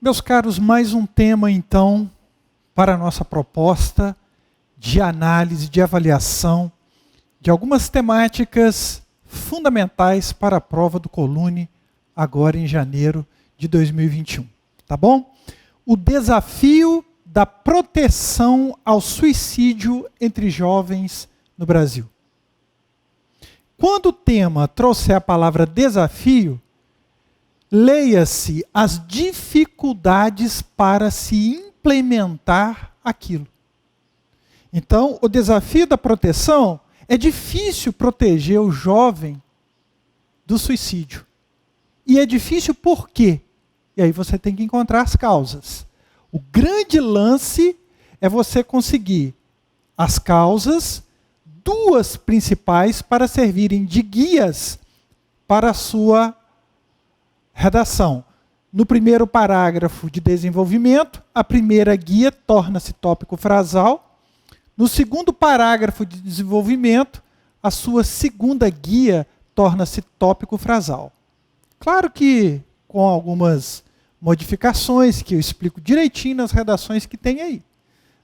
Meus caros, mais um tema então para a nossa proposta de análise, de avaliação de algumas temáticas fundamentais para a prova do Colune agora em janeiro de 2021. Tá bom? O desafio da proteção ao suicídio entre jovens no Brasil. Quando o tema trouxer a palavra desafio, leia-se as dificuldades para se implementar aquilo. Então, o desafio da proteção é difícil proteger o jovem do suicídio. E é difícil por quê? E aí você tem que encontrar as causas. O grande lance é você conseguir as causas, duas principais, para servirem de guias para a sua redação. No primeiro parágrafo de desenvolvimento, a primeira guia torna-se tópico frasal. No segundo parágrafo de desenvolvimento, a sua segunda guia torna-se tópico frasal. Claro que com algumas modificações que eu explico direitinho nas redações que tem aí.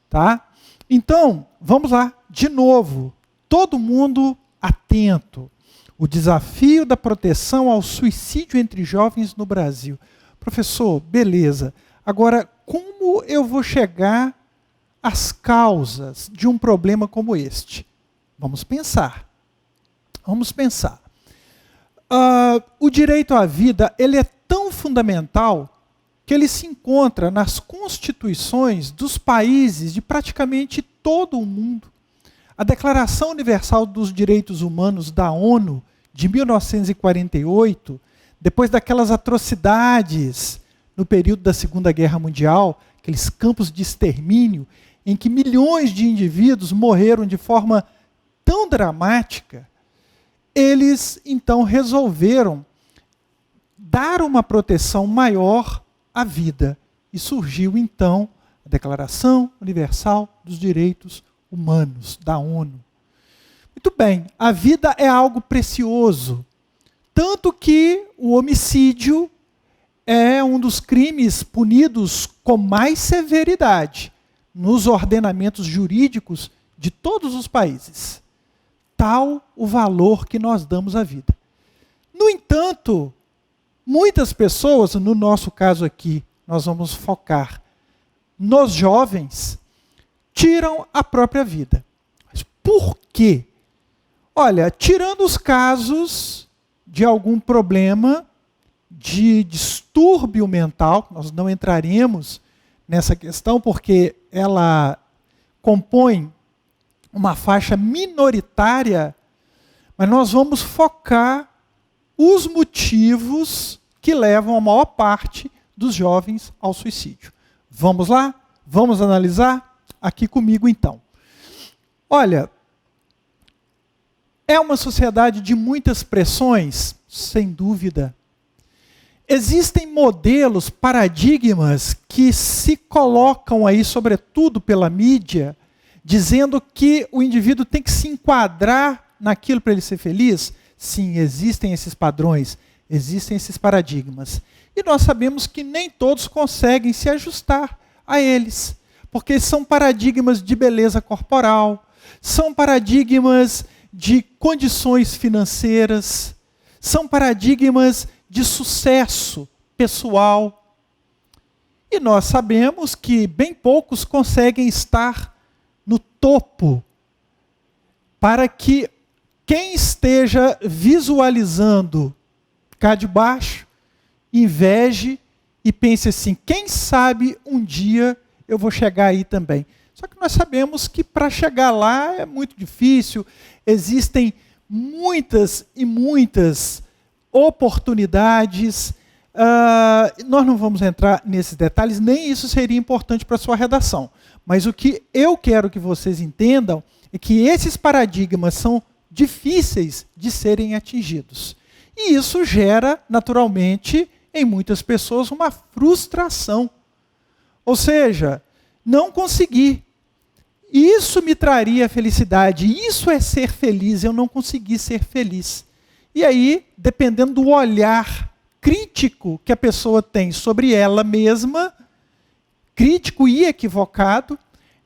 Tá? Então, vamos lá, de novo, todo mundo atento. O desafio da proteção ao suicídio entre jovens no Brasil. Professor, beleza. Agora, como eu vou chegar às causas de um problema como este? Vamos pensar. Vamos pensar. O direito à vida, ele é tão fundamental que ele se encontra nas constituições dos países de praticamente todo o mundo. A Declaração Universal dos Direitos Humanos da ONU, de 1948, depois daquelas atrocidades no período da Segunda Guerra Mundial, aqueles campos de extermínio, em que milhões de indivíduos morreram de forma tão dramática, eles então resolveram dar uma proteção maior à vida. E surgiu então a Declaração Universal dos Direitos Humanos, da ONU. Muito bem, a vida é algo precioso, tanto que o homicídio é um dos crimes punidos com mais severidade nos ordenamentos jurídicos de todos os países. Tal o valor que nós damos à vida. No entanto, muitas pessoas, no nosso caso aqui, nós vamos focar nos jovens, tiram a própria vida. Mas por quê? Olha, tirando os casos de algum problema de distúrbio mental, nós não entraremos nessa questão porque ela compõe uma faixa minoritária, mas nós vamos focar os motivos que levam a maior parte dos jovens ao suicídio. Vamos lá? Vamos analisar? Aqui comigo então. Olha, é uma sociedade de muitas pressões? Sem dúvida. Existem modelos, paradigmas que se colocam aí, sobretudo pela mídia, dizendo que o indivíduo tem que se enquadrar naquilo para ele ser feliz? Sim, existem esses padrões, existem esses paradigmas. E nós sabemos que nem todos conseguem se ajustar a eles, porque são paradigmas de beleza corporal, são paradigmas de condições financeiras, são paradigmas de sucesso pessoal. E nós sabemos que bem poucos conseguem estar no topo, para que quem esteja visualizando cá de baixo, inveje e pense assim, quem sabe um dia eu vou chegar aí também. Só que nós sabemos que para chegar lá é muito difícil, existem muitas e muitas oportunidades. Nós não vamos entrar nesses detalhes, nem isso seria importante para a sua redação. Mas o que eu quero que vocês entendam é que esses paradigmas são difíceis de serem atingidos. E isso gera, naturalmente, em muitas pessoas, uma frustração. Ou seja, não consegui. Isso me traria felicidade, isso é ser feliz, eu não consegui ser feliz. E aí, dependendo do olhar crítico que a pessoa tem sobre ela mesma, crítico e equivocado,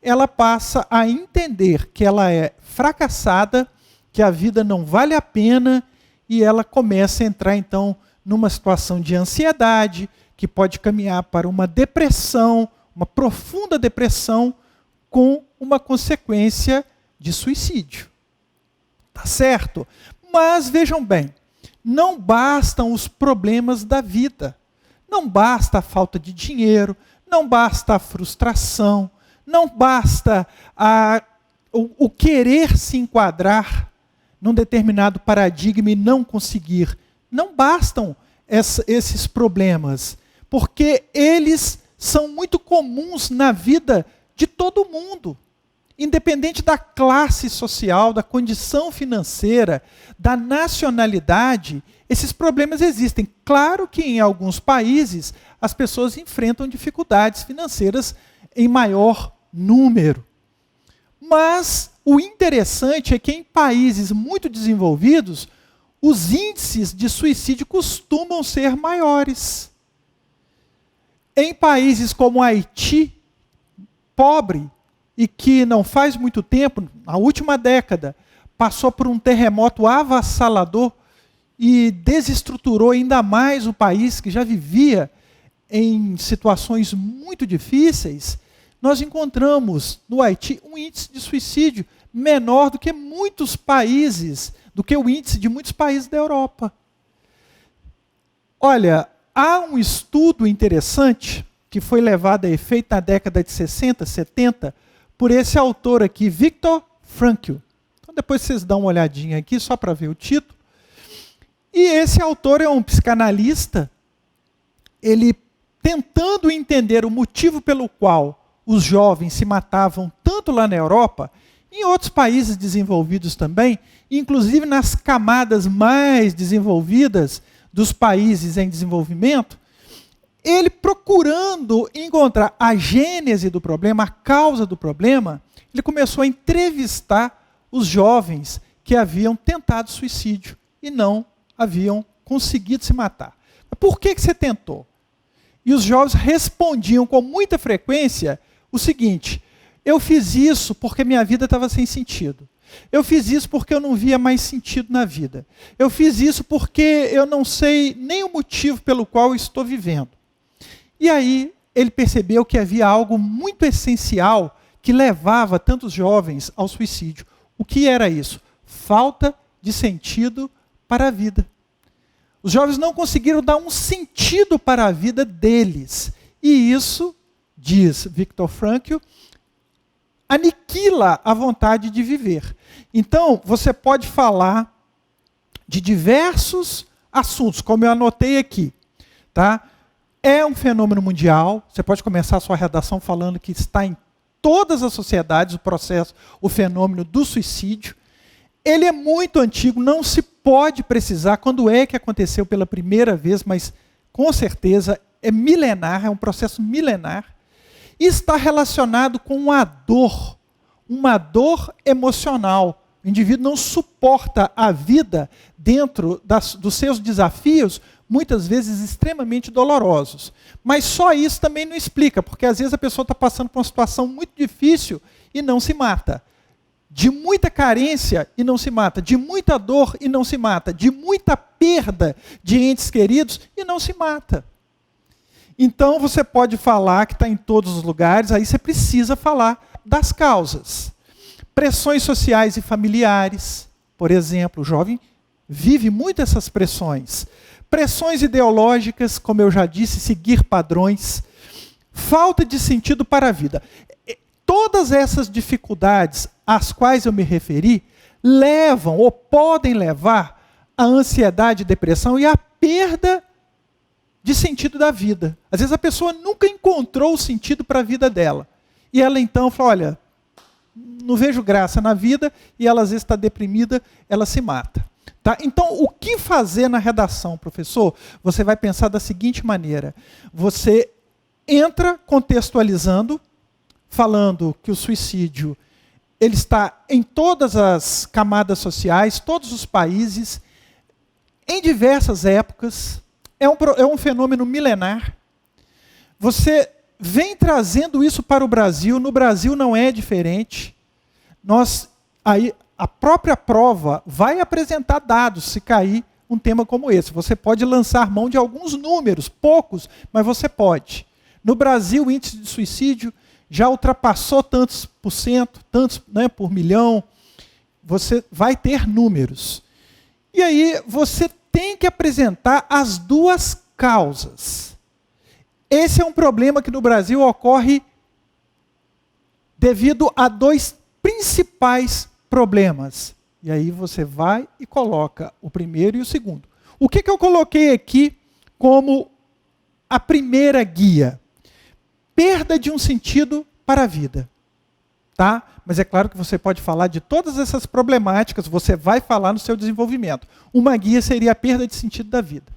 ela passa a entender que ela é fracassada, que a vida não vale a pena, e ela começa a entrar, então, numa situação de ansiedade, que pode caminhar para uma depressão, uma profunda depressão, com uma consequência de suicídio. Tá certo? Mas vejam bem, não bastam os problemas da vida. Não basta a falta de dinheiro, não basta a frustração, não basta o querer se enquadrar num determinado paradigma e não conseguir. Não bastam esses problemas, porque eles são muito comuns na vida de todo mundo. Independente da classe social, da condição financeira, da nacionalidade, esses problemas existem. Claro que em alguns países as pessoas enfrentam dificuldades financeiras em maior número. Mas o interessante é que em países muito desenvolvidos, os índices de suicídio costumam ser maiores. Em países como Haiti, pobre, e que não faz muito tempo, na última década, passou por um terremoto avassalador e desestruturou ainda mais o país, que já vivia em situações muito difíceis, nós encontramos no Haiti um índice de suicídio menor do que muitos países, do que o índice de muitos países da Europa. Olha, há um estudo interessante que foi levado a efeito na década de 60, 70, por esse autor aqui, Viktor Frankl. Então depois vocês dão uma olhadinha aqui, só para ver o título. E esse autor é um psicanalista, ele tentando entender o motivo pelo qual os jovens se matavam tanto lá na Europa, em outros países desenvolvidos também, inclusive nas camadas mais desenvolvidas dos países em desenvolvimento, ele procurando encontrar a gênese do problema, a causa do problema, ele começou a entrevistar os jovens que haviam tentado suicídio e não haviam conseguido se matar. Mas por que você tentou? E os jovens respondiam com muita frequência o seguinte: eu fiz isso porque minha vida estava sem sentido. Eu fiz isso porque eu não via mais sentido na vida. Eu fiz isso porque eu não sei nem o motivo pelo qual eu estou vivendo. E aí ele percebeu que havia algo muito essencial que levava tantos jovens ao suicídio. O que era isso? Falta de sentido para a vida. Os jovens não conseguiram dar um sentido para a vida deles. E isso, diz Viktor Frankl, aniquila a vontade de viver. Então, você pode falar de diversos assuntos, como eu anotei aqui, tá? É um fenômeno mundial. Você pode começar a sua redação falando que está em todas as sociedades o fenômeno do suicídio. Ele é muito antigo, não se pode precisar quando é que aconteceu pela primeira vez, mas com certeza é milenar, é um processo milenar. E está relacionado com uma dor emocional. O indivíduo não suporta a vida dentro dos seus desafios, muitas vezes extremamente dolorosos. Mas só isso também não explica, porque às vezes a pessoa está passando por uma situação muito difícil e não se mata. De muita carência e não se mata, de muita dor e não se mata, de muita perda de entes queridos e não se mata. Então você pode falar que está em todos os lugares, aí você precisa falar das causas. Pressões sociais e familiares, por exemplo, o jovem vive muito essas pressões. Pressões ideológicas, como eu já disse, seguir padrões. Falta de sentido para a vida. Todas essas dificuldades às quais eu me referi levam ou podem levar à ansiedade, depressão e à perda de sentido da vida. Às vezes a pessoa nunca encontrou o sentido para a vida dela. E ela então fala, olha, não vejo graça na vida, e ela às vezes está deprimida, ela se mata. Tá? Então, o que fazer na redação, professor? Você vai pensar da seguinte maneira. Você entra contextualizando, falando que o suicídio ele está em todas as camadas sociais, todos os países, em diversas épocas, é um fenômeno milenar. Você vem trazendo isso para o Brasil, no Brasil não é diferente. A própria prova vai apresentar dados se cair um tema como esse. Você pode lançar mão de alguns números, poucos, mas você pode. No Brasil, o índice de suicídio já ultrapassou tantos por cento, tantos, né, por milhão. Você vai ter números. E aí você tem que apresentar as duas causas. Esse é um problema que no Brasil ocorre devido a dois principais problemas. E aí você vai e coloca o primeiro e o segundo. O que eu coloquei aqui como a primeira guia? Perda de um sentido para a vida. Tá? Mas é claro que você pode falar de todas essas problemáticas, você vai falar no seu desenvolvimento. Uma guia seria a perda de sentido da vida.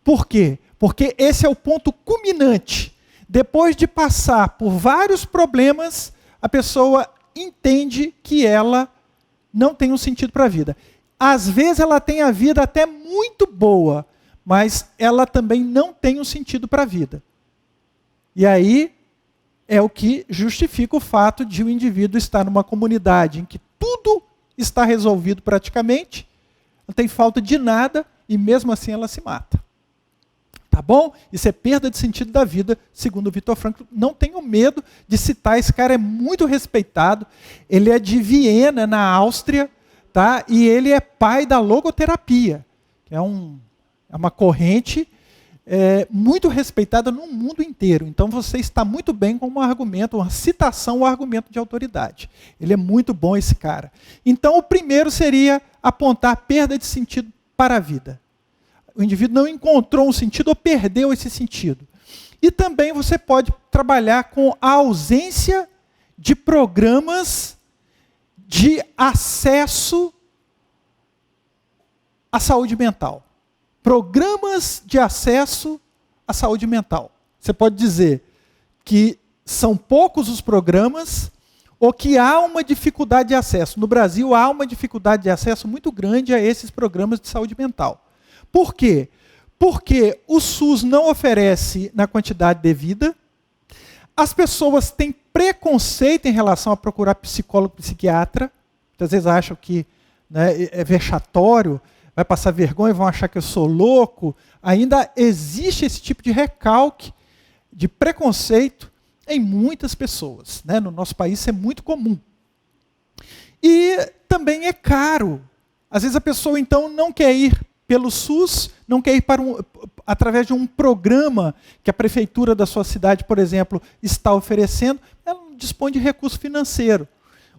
Por quê? Porque esse é o ponto culminante. Depois de passar por vários problemas, a pessoa entende que ela não tem um sentido para a vida. Às vezes ela tem a vida até muito boa, mas ela também não tem um sentido para a vida. E aí é o que justifica o fato de o indivíduo estar numa comunidade em que tudo está resolvido praticamente, não tem falta de nada e mesmo assim ela se mata. Tá bom? Isso é perda de sentido da vida, segundo o Viktor Frankl. Não tenho medo de citar, esse cara é muito respeitado. Ele é de Viena, na Áustria, tá? E ele é pai da logoterapia, que é uma corrente muito respeitada no mundo inteiro. Então você está muito bem com um argumento, uma citação, um argumento de autoridade. Ele é muito bom, esse cara. Então o primeiro seria apontar perda de sentido para a vida. O indivíduo não encontrou um sentido ou perdeu esse sentido. E também você pode trabalhar com a ausência de programas de acesso à saúde mental. Programas de acesso à saúde mental. Você pode dizer que são poucos os programas ou que há uma dificuldade de acesso. No Brasil há uma dificuldade de acesso muito grande a esses programas de saúde mental. Por quê? Porque o SUS não oferece na quantidade devida, as pessoas têm preconceito em relação a procurar psicólogo, psiquiatra, muitas vezes acham que, né, é vexatório, vai passar vergonha, vão achar que eu sou louco. Ainda existe esse tipo de recalque, de preconceito em muitas pessoas. Né? No nosso país isso é muito comum. E também é caro. Às vezes a pessoa então não quer ir pelo SUS, não quer ir através de um programa que a prefeitura da sua cidade, por exemplo, está oferecendo, ela não dispõe de recurso financeiro.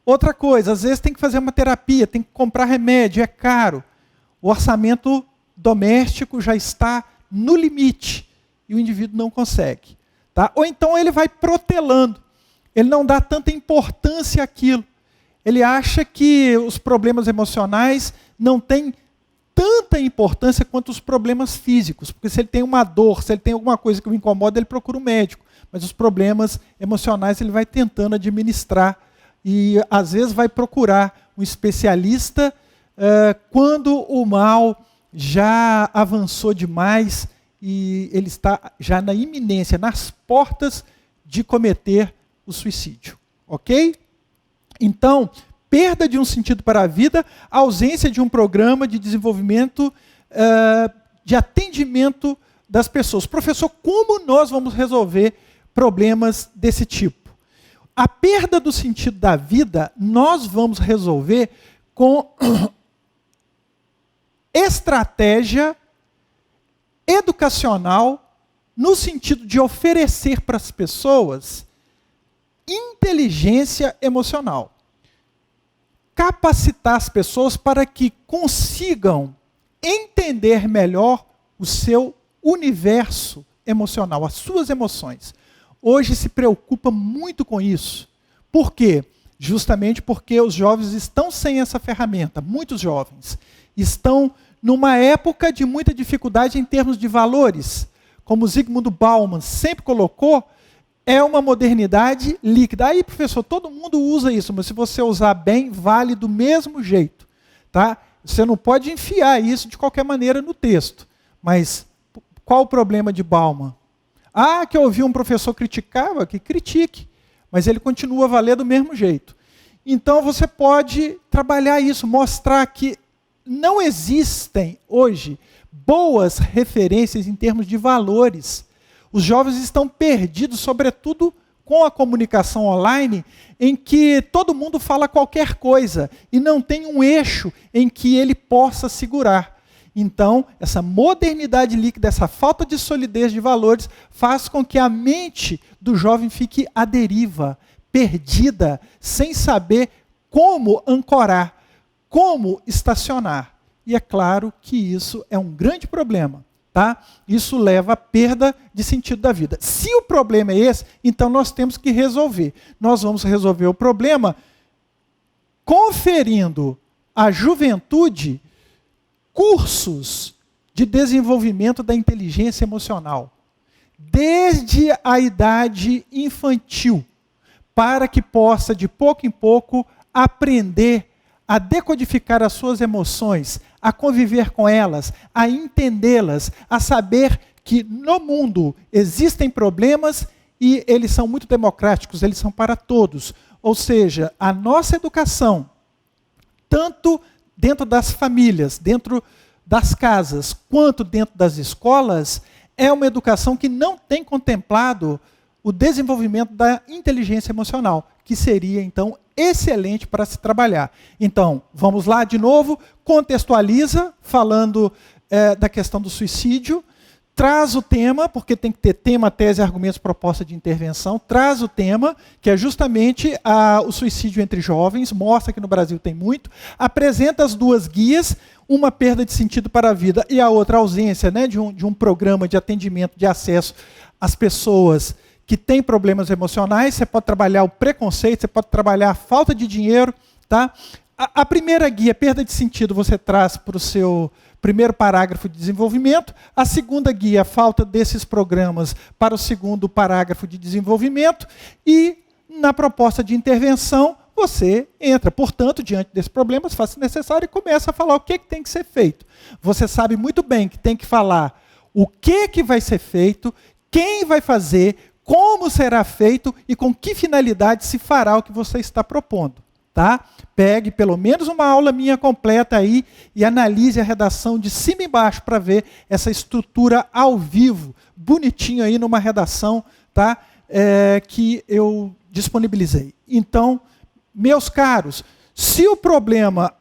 Outra coisa, às vezes tem que fazer uma terapia, tem que comprar remédio, é caro. O orçamento doméstico já está no limite e o indivíduo não consegue. Tá? Ou então ele vai protelando, ele não dá tanta importância àquilo. Ele acha que os problemas emocionais não têm tanta importância quanto os problemas físicos, porque se ele tem uma dor, se ele tem alguma coisa que o incomoda, ele procura um médico. Mas os problemas emocionais ele vai tentando administrar e às vezes vai procurar um especialista quando o mal já avançou demais e ele está já na iminência, nas portas de cometer o suicídio. Ok? Então, perda de um sentido para a vida, ausência de um programa de desenvolvimento, de atendimento das pessoas. Professor, como nós vamos resolver problemas desse tipo? A perda do sentido da vida, nós vamos resolver com estratégia educacional, no sentido de oferecer para as pessoas inteligência emocional. Capacitar as pessoas para que consigam entender melhor o seu universo emocional, as suas emoções. Hoje se preocupa muito com isso. Por quê? Justamente porque os jovens estão sem essa ferramenta. Muitos jovens estão numa época de muita dificuldade em termos de valores. Como Zygmunt Bauman sempre colocou, é uma modernidade líquida. Aí, professor, todo mundo usa isso, mas se você usar bem, vale do mesmo jeito. Tá? Você não pode enfiar isso de qualquer maneira no texto. Mas Qual o problema de Bauman? Ah, que eu ouvi um professor criticava, que critique, mas ele continua a valer do mesmo jeito. Então você pode trabalhar isso, mostrar que não existem hoje boas referências em termos de valores. Os jovens estão perdidos, sobretudo com a comunicação online, em que todo mundo fala qualquer coisa e não tem um eixo em que ele possa segurar. Então, essa modernidade líquida, essa falta de solidez de valores, faz com que a mente do jovem fique à deriva, perdida, sem saber como ancorar, como estacionar. E é claro que isso é um grande problema. Tá? Isso leva à perda de sentido da vida. Se o problema é esse, então nós temos que resolver. Nós vamos resolver o problema conferindo à juventude cursos de desenvolvimento da inteligência emocional, desde a idade infantil, para que possa, de pouco em pouco, aprender a decodificar as suas emoções, a conviver com elas, a entendê-las, a saber que no mundo existem problemas e eles são muito democráticos, eles são para todos. Ou seja, a nossa educação, tanto dentro das famílias, dentro das casas, quanto dentro das escolas, é uma educação que não tem contemplado o desenvolvimento da inteligência emocional, que seria, então, excelente para se trabalhar. Então, vamos lá de novo, contextualiza, falando da questão do suicídio, traz o tema, porque tem que ter tema, tese, argumentos, proposta de intervenção, traz o tema, que é justamente o suicídio entre jovens, mostra que no Brasil tem muito, apresenta as duas guias, uma perda de sentido para a vida e a outra ausência, né, de um programa de atendimento, de acesso às pessoas que têm problemas emocionais. Você pode trabalhar o preconceito, você pode trabalhar a falta de dinheiro. Tá? A primeira guia, perda de sentido, você traz para o seu primeiro parágrafo de desenvolvimento. A segunda guia, falta desses programas, para o segundo parágrafo de desenvolvimento. E na proposta de intervenção, você entra. Portanto, diante desses problemas, faz-se necessário e começa a falar o que tem que ser feito. Você sabe muito bem que tem que falar o que vai ser feito, quem vai fazer, como será feito e com que finalidade se fará o que você está propondo. Tá? Pegue pelo menos uma aula minha completa aí e analise a redação de cima e embaixo para ver essa estrutura ao vivo, bonitinho aí numa redação, tá? Que eu disponibilizei. Então, meus caros, se o problema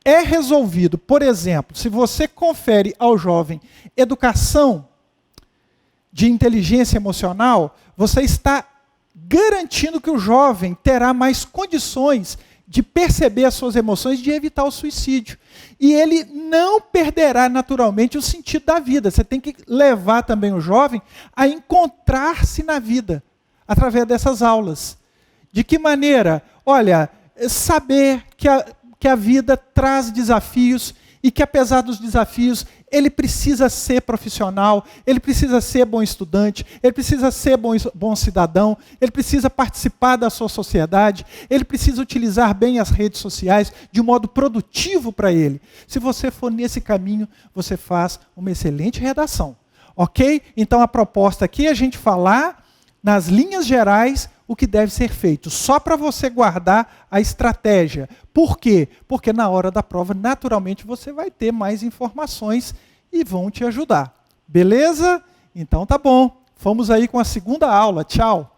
é resolvido, por exemplo, se você confere ao jovem educação de inteligência emocional, você está garantindo que o jovem terá mais condições de perceber as suas emoções, de evitar o suicídio. E ele não perderá naturalmente o sentido da vida. Você tem que levar também o jovem a encontrar-se na vida, através dessas aulas. De que maneira? Olha, saber que a vida traz desafios e que, apesar dos desafios, ele precisa ser profissional, ele precisa ser bom estudante, ele precisa ser bom cidadão, ele precisa participar da sua sociedade, ele precisa utilizar bem as redes sociais de um modo produtivo para ele. Se você for nesse caminho, você faz uma excelente redação. Ok? Então a proposta aqui é a gente falar, nas linhas gerais, o que deve ser feito, só para você guardar a estratégia. Por quê? Porque na hora da prova, naturalmente, você vai ter mais informações e vão te ajudar. Beleza? Então tá bom. Vamos aí com a segunda aula. Tchau.